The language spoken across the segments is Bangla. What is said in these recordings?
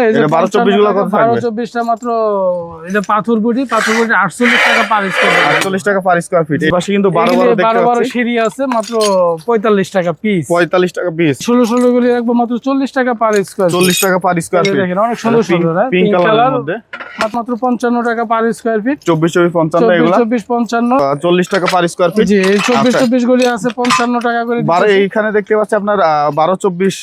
এই যে 12-24 গুলো কত থাকবে? 12-24টা মাত্র এটা পাথর বডি 48 টাকা পার স্কয়ার ফিট। 48 টাকা পার স্কয়ার ফিট। এই পাশে কিন্তু 12 দেখতে পাচ্ছি। সিঁড়ি আছে মাত্র 45 টাকা পিস। 45 টাকা পিস। 16 গুলি একবার মাত্র 40 টাকা পার স্কয়ার ফিট। 40 টাকা পার স্কয়ার ফিট। দেখেন অনেক সুন্দর সুন্দর পিঙ্ক কালারের মধ্যে মাত্র 55 টাকা পার স্কয়ার ফিট। 24-55 এগুলা 24-55 40 টাকা পার স্কয়ার ফিট। জি 24-24 গুলি আছে 55 টাকা করে। এইখানে দেখতে পাচ্ছি আপনার 12-24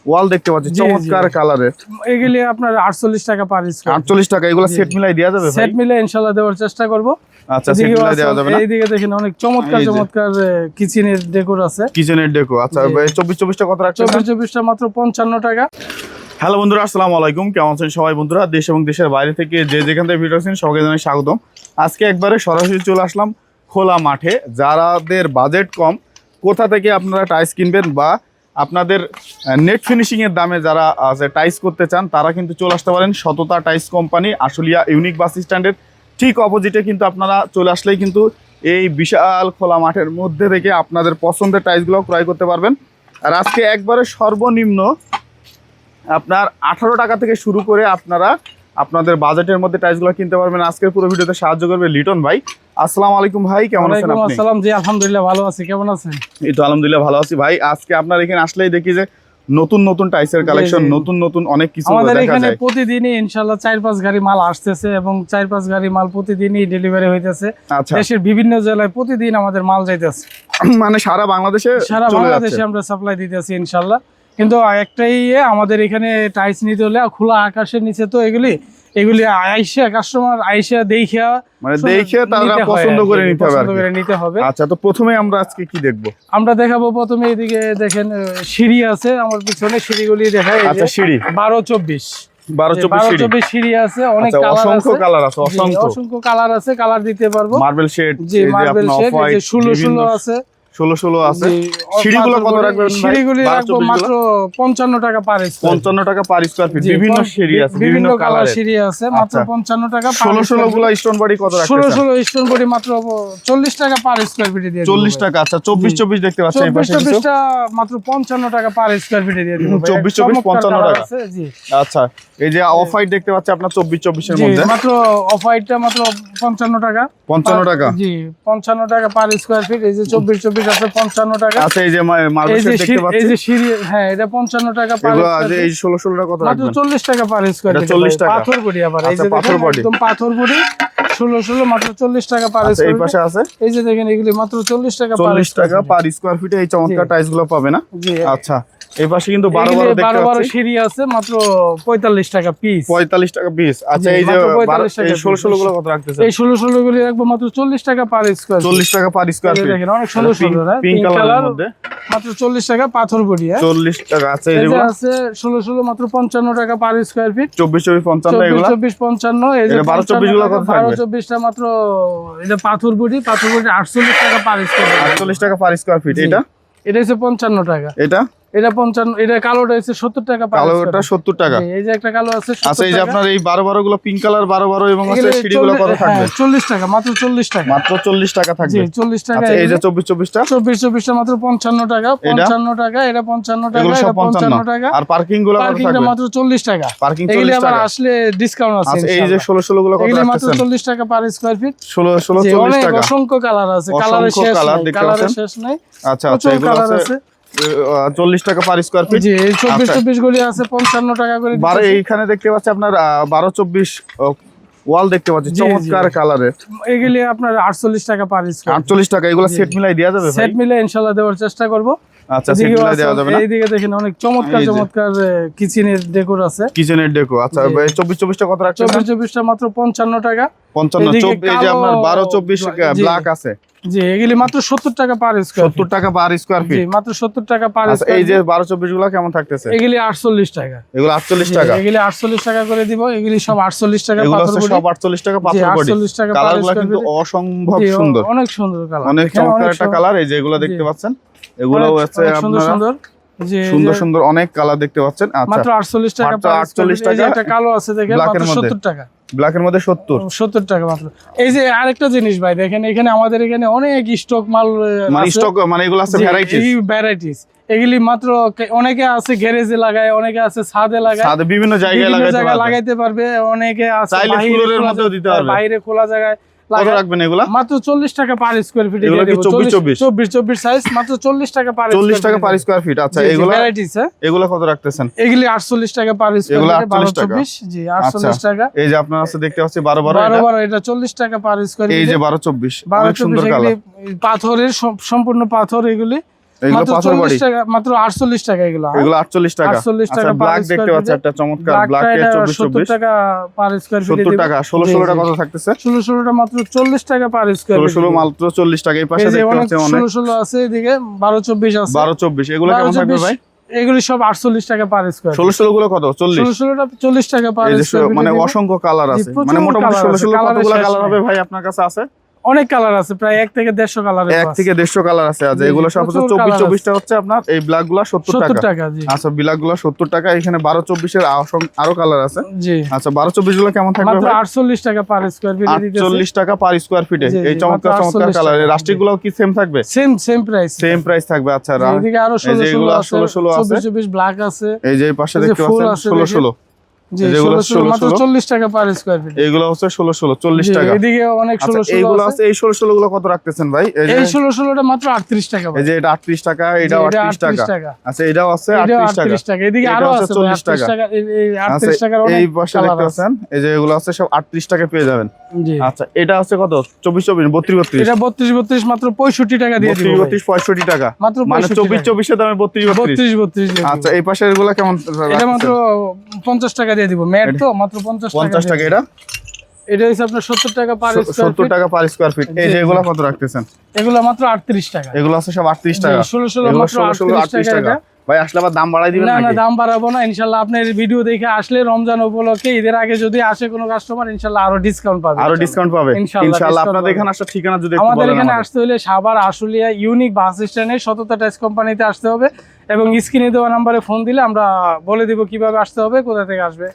ওয়াল দেখতে পাচ্ছি চমৎকার কালারের। এগুলি আপনার 48 টাকা পার স্কয়ার। 48 টাকা। এগুলা সেট মিলাই দেওয়া যাবে ভাই? সেট মিলাই ইনশাআল্লাহ দেওয়ার চেষ্টা করব। আচ্ছা সেট মিলাই দেওয়া যাবে না? এইদিকে দেখেন অনেক চমৎকার কিচেনের ডেকোর আছে। কিচেনের ডেকো। আচ্ছা ভাই 24-24টা কত রাখছেন? 24-24টা মাত্র 55 টাকা। হ্যালো বন্ধুরা, আসসালামু আলাইকুম। কেমন আছেন সবাই বন্ধুরা? দেশ এবং দেশের বাইরে থেকে যে যেখান থেকে ভিডিও দেখছেন সবাইকে জানাই স্বাগতম। আজকে একবারে সরাসরি চলে আসলাম খোলা মাঠে। যাদের বাজেট কম, কোথা থেকে আপনারা টাইলস কিনবেন বা আপনাদের নেট ফিনিশিং এর দামে যারা টাইলস করতে চান তারা কিন্তু চলে আসতে পারেন সততা টাইলস কোম্পানি, আশুলিয়া ইউনিক বাস স্ট্যান্ডের ঠিক অপোজিটে। কিন্তু আপনারা চলে আসলেই কিন্তু এই বিশাল খোলা মাঠের মধ্যে থেকে আপনাদের পছন্দের টাইলসগুলো ক্রয় করতে পারবেন। আর আজকে একবারে সর্বনিম্ন আপনার 18 টাকা থেকে শুরু করে আপনারা আপনাদের বাজেটের মধ্যে টাইলসগুলো কিনতে পারবেন। আজকের পুরো ভিডিওতে সাহায্য করবে লিটন ভাই। আসসালামু আলাইকুম ভাই, কেমন আছেন আপনি? আসসালাম জি, আলহামদুলিল্লাহ ভালো আছি। কেমন আছেন? এই তো আলহামদুলিল্লাহ ভালো আছি ভাই। আজকে আপনার এখানে আসলেই দেখি যে নতুন নতুন টাইলসের কালেকশন, নতুন নতুন অনেক কিছু আমাদের দেখা এখানে যায়। প্রতিদিনই ইনশাআল্লাহ 4-5 গাড়ি মাল আসতেছে এবং 4-5 গাড়ি মাল প্রতিদিনই ডেলিভারি হইতেছে। আচ্ছা, দেশের বিভিন্ন জেলায় প্রতিদিন আমাদের মাল যাইতেছে। মানে সারা বাংলাদেশে আমরা সাপ্লাই দিতেছি ইনশাআল্লাহ। কিন্তু একটাই আমাদের এখানে টাইলস নিতে হলে খোলা আকাশের নিচে তো এগুলি আইসা কাস্টমার আইসা দেখে তারা পছন্দ করে নিতে হবে। আচ্ছা, তো প্রথমে আমরা আজকে কি দেখব? আমরা দেখাবো প্রথমে এদিকে দেখেন সিঁড়ি আছে আমার পিছনে, সিঁড়িগুলি দেখায়। আচ্ছা, সিঁড়ি 12-24 সিঁড়ি আছে, অনেক অসংখ্য কালার আছে, অসংখ্য কালার আছে। কালার দিতে পারবো। মার্বেল শেড, জি মার্বেল শেড, 16 আছে, 16 আছে। সিঁড়িগুলো কত রাখবেন? সিঁড়িগুলি রাখবো মাত্র 55 টাকা পার স্কয়ার। 55 টাকা পার স্কয়ার ফিট। বিভিন্ন সিঁড়ি আছে, বিভিন্ন কালার সিঁড়ি আছে, মাত্র 55 টাকা। 16 গুলো স্টোন বডি কত রাখছেন? 16 স্টোন বডি মাত্র 40 টাকা পার স্কয়ার ফিটে দিয়ে 40 টাকা। আচ্ছা 24 দেখতে পাচ্ছেন এই পাশে? 24টা মাত্র 55 টাকা পার স্কয়ার ফিটে দিয়ে দিব। 24 55 টাকা। জি আচ্ছা, এই যে অফ হোয়াইট দেখতে পাচ্ছেন আপনার 24 এর মধ্যে মাত্র অফ হোয়াইটটা মাত্র 55 টাকা। 55 টাকা। জি 55 টাকা পার স্কয়ার ফিট। এই যে 24 আছে 55 টাকা। আচ্ছা, এই যে মার্বেল শেড দেখতে পাচ্ছেন, এই যে সিঁড়ি, হ্যাঁ এটা 55 টাকা পার স্কয়ার ফিট। এই 16 টাকা কত রাখবেন? মাত্র 40 টাকা পার স্কয়ার ফিট। 40 টাকা। পাথর বডি আবার এই যে একদম পাথর বডি 16 মাত্র 40 টাকা পার স্কয়ার ফিট। এই পাশে আছে, এই যে দেখেন এগুলি মাত্র 40 টাকা পার স্কয়ার ফিটে এই চমৎকার টাইলস গুলো পাবে না? আচ্ছা, এই পাশে কিন্তু 12 দেখতে পাচ্ছি। সিঁড়ি আছে মাত্র 45 টাকা পিস। 45 টাকা পিস। আচ্ছা, এই যে এই 16 গুলো কত রাখতেছেন? এই 16 গুলি রাখবো মাত্র 40 টাকা পার স্কয়ার। 40 টাকা পার স্কয়ার ফিট। দেখেন অনেক সুন্দর সুন্দর পিঙ্ক কালারের মধ্যে মাত্র 40 টাকা পাথর বডি। 40 টাকা। আচ্ছা, এই যে আছে 16 মাত্র 55 টাকা পার স্কয়ার ফিট। 24 55 এগুলা 24-55। এই যে 12-24 গুলো কত থাকবে? 12-24টা মাত্র এটা পাথর বডি 48 টাকা পার স্কয়ার ফিট। 48 টাকা পার স্কয়ার ফিট। এটা হচ্ছে 55 টাকা। এটা 55। এটা কালোটা হচ্ছে 70 টাকা পার স্কয়ার। কালোটা 70 টাকা। এই যে একটা কালো আছে 70 টাকা। আচ্ছা, এই যে আপনার এই 12 গুলো পিঙ্ক কালার 12 এবং আছে সিঁড়িগুলো কত থাকবে? 40 টাকা, মাত্র 40 টাকা। মাত্র 40 টাকা থাকবে। জি 40 টাকা। আচ্ছা, এই যে 24-24টা 24-24টা মাত্র 55 টাকা। 55 টাকা, এটা 55 টাকা, এটা 55 টাকা। আর পার্কিং গুলো কত থাকবে? মাত্র 40 টাকা। পার্কিং 40 এগুলি আবার টাকা। আসলে ডিসকাউন্ট আছে। আচ্ছা, এই যে 16 গুলো কত রাখছেন? মাত্র 40 টাকা পার স্কয়ার ফিট। 16 40 টাকা। অসংখ্য কালার আছে, কালারের শেষ নাই। আচ্ছা, এগুলো আছে 40 টাকা পার স্কয়ার ফিট। জি 24 গুলি আছে 55 টাকা করে। এইখানে দেখতে পাচ্ছি আপনার 12-24 ওয়াল দেখতে পাচ্ছি চমৎকার কালারের। এগুলি আপনার 48 টাকা পার স্কয়ার। 48 টাকা। এগুলো সেট মিলাই দেওয়া যাবে ভাই? সেট মিলাই ইনশাআল্লাহ দেওয়ার চেষ্টা করব। আচ্ছা, সেট মিলাই দেওয়া যাবে না? এইদিকে দেখেন অনেক চমৎকার কিচেনের ডেকোর আছে। কিচেনের ডেকো। আচ্ছা ভাই 24-24টা কত রাখছেন? 24-24টা মাত্র 55 টাকা। 55। এই যে আপনার 12-24 ব্ল্যাক আছে। জি এগুলি মাত্র 70 টাকা পার স্কয়ার। 70 টাকা পার স্কয়ার ফিট। জি মাত্র 70 টাকা পার স্কয়ার। এই যে 12-24 গুলো কেমন থাকতেছে? এগুলি 48 টাকা। এগুলো 48 টাকা। এগুলি 48 টাকা করে দিব। এগুলি সব 48 টাকা পাথর বডি। এগুলো সব 48 টাকা পাথর বডি। 48 টাকা কালারগুলো কিন্তু অসম্ভব সুন্দর। অনেক সুন্দর কালার। অনেক চমৎকার একটা কালার। এই যে এগুলো দেখতে পাচ্ছেন, এগুলো হচ্ছে আপনারা জি, সুন্দর যে সুন্দর অনেক কালার দেখতে পাচ্ছেন। আচ্ছা মাত্র 48 টাকা মাত্র per 48 square feet। এই যে টাকা, একটা কালো আছে দেখেন, ব্ল্যাকের মাত্র মধ্যে। 70 টাকা। ব্ল্যাকের মধ্যে 70। 70 টাকা মাত্র। এই যে আরেকটা জিনিস ভাই দেখেন, এখানে আমাদের এখানে অনেক স্টক মাল মানে আছে। স্টক মানে এগুলো আছে জি, ভ্যারাইটিস। এই ভ্যারাইটিস এগুলি মাত্র অনেকে আছে গ্যারেজে লাগায়, অনেকে আছে ছাদে লাগায়, সাদে বিভিন্ন জায়গায় বিভিন্ন লাগাইতে জায়গায় পারবে। লাগাইতে পারবে। অনেকে আছে চাইলে বাইরে ফ্লোরের খোলা মধ্যেও দিতে পারবে। বাইরে খোলা জায়গায় কত লাগায়। রাখবেন এগুলা? মাত্র 40 টাকা পার স্কয়ার ফিট। এগুলো কি 24 সাইজ, মাত্র 40 টাকা পার 40 টাকা পার স্কয়ার ফিট। আচ্ছা এগুলা ভ্যারাইটিস। এগুলা কত রাখতেছেন? এগুলি 48 টাকা পার স্কয়ার এগুলো ফিট। 48 টাকা। 12-24 জি 48 টাকা। এই যে আপনার আছে দেখতে পাচ্ছি 12 12 12 এটা। 12 এটা 40 টাকা পার স্কয়ার এই ফিট। যে 12 24 অনেক 12-24 সুন্দর এগুলি কালার। পাথরের সম্পূর্ণ পাথর এগুলি। এগুলো মাত্র পাথর 40 বডি। টাকা, মাত্র 48 টাকা এগুলো। এগুলো 48 টাকা। 48 আচ্ছা টাকা ব্ল্যাক per দেখতে square পাচ্ছি feet। একটা চমৎকার ব্ল্যাকটা ব্ল্যাক এর এটা 24 70 24 টাকা পার স্কয়ার ফিট। 70 টাকা। 16 16টা কত থাকতেছে? 16 16টা মাত্র 40 টাকা পার স্কয়ার 16 ফিট। 16 মাত্র 40 টাকা। এই পাশে এই যে দেখতে অনেক পাচ্ছি অনেক 16 16 আছে, এদিকে 12 24 আছে। 12 24 এগুলো কেমন থাকবে ভাই? এগুলি সব 48 টাকা পার স্কয়ার। 16 16 গুলো কত? 40। 16 16টা 40 টাকা পার এই যে স্কয়ার ফিট। মানে অসংখ্য কালার আছে। প্রচুর মানে মোটামুটি colour 16 আছে, 16 colour-এর কতগুলো শেষ কালার নাই। হবে ভাই আপনার কাছে আছে? অনেক কালার আছে, প্রায় 1 থেকে 150 কালারের। 1 থেকে 150 কালার আছে। আচ্ছা জি, এগুলো সব হচ্ছে প্রচুর 24 colour 24টা হচ্ছে আপনার এই ব্ল্যাক গুলা 70 70 টাকা। টাকা জি। আচ্ছা ব্ল্যাক গুলা 70 টাকা। এখানে 12 24 এর আরো কালার আছে। জি আচ্ছা 12 24 গুলো কেমন থাকবে মাত্র ভাই? 48 টাকা পার স্কয়ার ফিট দিতেছে। 48 টাকা পার স্কয়ার ফিটে। জি, এই জি, চমৎকার মাত্র চমৎকার 48 কালার। টাকা। রাস্টিক গুলো কি সেম থাকবে? Same price. সেম প্রাইস থাকবে। আচ্ছা এদিকে আরো এই যে 16 এগুলো 16 আছে, 16 16 আছে। 24 24 ব্ল্যাক আছে। এই যে এই পাশে এই যে দেখতে ফুল পাচ্ছেন আছে 16 দেখেন। 16 জি যেগুলো 16 16 মাত্র 16 40 টাকা পার স্কয়ার ফিট। এইগুলো হচ্ছে 16 16 40 জি, টাকা। এদিকে অনেক আচ্ছা 16 এইগুলো 16 আছে। এই 16 16 গুলো কত রাখতেছেন ভাই? এই যে এই 16 16টা মাত্র 38 টাকা। এই যে এটা 38 টাকা, এটাও এটা 38 টাকা। 38 টাকা। আচ্ছা এটাও আছে এটাও 38 টাকা। 38 টাকা। এদিকে এটা আরো হচ্ছে আছে 40 টাকা। 38 টাকা। এই আচ্ছা 38 টাকার অনেক এই পাশে কালার দেখতে আছে। পাচ্ছেন এই যে এগুলো আছে সব 38 টাকা পেয়ে যাবেন। জি আচ্ছা এটা হচ্ছে কত? 24 24 32 32 এটা 32 32 মাত্র 65 টাকা দিয়ে দিব 32 ভাই। 32 65 টাকা। মাত্র মানে 65 24 টাকা। 24 এর দামে 32 32। 32 32 দিয়ে দিব। আচ্ছা এই পাশের এগুলো কেমন? এটা মাত্র 50 টাকা দিয়ে দিব। ম্যাট তো মাত্র 50 টাকা। 50 টাকা। এটা এটা হচ্ছে আপনার 70 টাকা পার স্কয়ার 70 ফিট। টাকা পার স্কয়ার ফিট। এই জি, যে জি। এগুলো কত রাখতেছেন? এগুলো মাত্র 38 টাকা। এগুলো আছে সব 38 টাকা। 16 16 এগুলো মাত্র 16 16 38 38 টাকা। টাকা। ভাই আসলে আবার দাম বাড়াই দিবেন না না নাকি? দাম বাড়াবো না ইনশাআল্লাহ। আপনার ভিডিও দেখে আসলে রমজান উপলক্ষে ঈদের আগে যদি আসে কোনো কাস্টমার ইনশাআল্লাহ আরো ডিসকাউন্ট পাবে। আরো ডিসকাউন্ট পাবে ইনশাআল্লাহ, ইনশাআল্লাহ। discount আপনাদের পাবে। এখানে আসার ঠিকানা যদি একটু আমাদের বলেন এখানে আমাদের। আসতে হলে সাভার আশুলিয়া ইউনিক বাস স্ট্যান্ডে সততা টাইস কোম্পানিতে আসতে হবে এবং স্ক্রিনে দেওয়া নম্বরে ফোন দিলে আমরা বলে দিব কিভাবে আসতে হবে, কোথা থেকে আসবে।